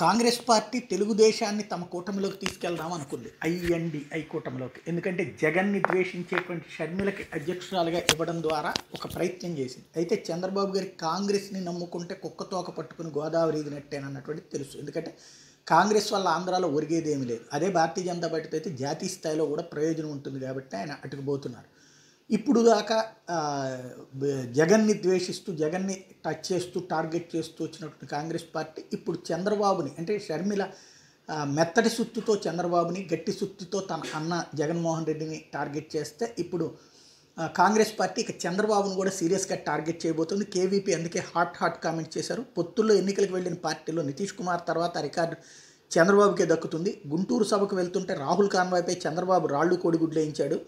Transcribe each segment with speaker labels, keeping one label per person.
Speaker 1: Congress party తెలుగుదేశాన్ని తమ కూటమిలోకి తీసుకెళ్దాం అనుకుంది. ఐ కూటమిలోకి. ఎందుకంటే జగన్ని ద్వేషించేటువంటి షర్మిలకి అధ్యక్షురాలుగా ఇవ్వడం ద్వారా ఒక ప్రయత్నం చేసింది. అయితే చంద్రబాబు గారి కాంగ్రెస్ని నమ్ముకుంటే కుక్కతోక పట్టుకుని గోదావరి ఈదినట్టేనన్నటువంటి తెలుసు. ఎందుకంటే కాంగ్రెస్ వల్ల ఆంధ్రాలో ఒరిగేదేమీ లేదు. అదే భారతీయ జనతా పార్టీతో అయితే జాతీయ స్థాయిలో కూడా ప్రయోజనం ఉంటుంది కాబట్టి ఆయన అటుకుపోతున్నారు. ఇప్పుడు దాకా జగన్ని ద్వేషిస్తూ జగన్ని టచ్ చేస్తూ టార్గెట్ చేస్తూ వచ్చినటువంటి కాంగ్రెస్ పార్టీ ఇప్పుడు చంద్రబాబుని అంటే షర్మిల మెత్తటి సుత్తుతో చంద్రబాబుని గట్టి సుత్తుతో తన అన్న జగన్మోహన్ రెడ్డిని టార్గెట్ చేస్తే ఇప్పుడు కాంగ్రెస్ పార్టీ ఇక చంద్రబాబును కూడా సీరియస్గా టార్గెట్ చేయబోతుంది. కేవీపీ అందుకే హాట్ కామెంట్ చేశారు. పొత్తుల్లో ఎన్నికలకు వెళ్ళిన పార్టీలో నితీష్ కుమార్ తర్వాత రికార్డు చంద్రబాబుకే దక్కుతుంది. గుంటూరు సభకు వెళ్తుంటే రాహుల్ కాన్వాయ్పై చంద్రబాబు రాళ్ళు కోడిగుడ్లు వేయించాడు.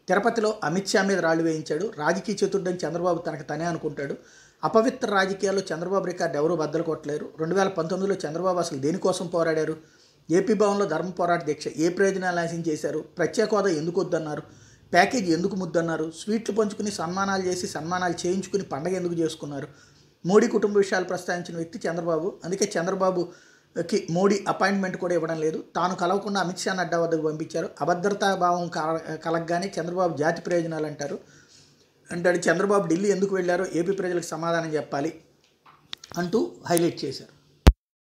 Speaker 1: తిరుపతిలో అమిత్ షా మీద రాళ్ళు వేయించాడు. రాజకీయ చతుర్థని చంద్రబాబు తనకు తనే అనుకుంటాడు. అపవిత్ర రాజకీయాల్లో చంద్రబాబు రికార్డు ఎవరూ బద్దలు కొట్టలేరు. 2019లో చంద్రబాబు అసలు దేనికోసం పోరాడారు? ఏపీ భవన్లో ధర్మ పోరాట దీక్ష ఏ ప్రయోజనాలు ఆశించి చేశారు? ప్రత్యేక హోదా ఎందుకు వద్దన్నారు? ప్యాకేజీ ఎందుకు ముద్దన్నారు? స్వీట్లు పంచుకుని సన్మానాలు చేసి సన్మానాలు చేయించుకుని పండగ ఎందుకు చేసుకున్నారు? మోడీ కుటుంబ విషయాలు ప్రస్తావించిన వ్యక్తి చంద్రబాబు. అందుకే చంద్రబాబుకి మోడీ అపాయింట్మెంట్ కూడా ఇవ్వడం లేదు. తాను కలవకుండా అమిత్ షా నడ్డా వద్దకు పంపించారు. అభద్రతా భావం కలగగానే చంద్రబాబు జాతి ప్రయోజనాలు అంటారు. చంద్రబాబు ఢిల్లీ ఎందుకు వెళ్ళారో ఏపీ ప్రజలకు సమాధానం చెప్పాలి అంటూ హైలైట్ చేశారు.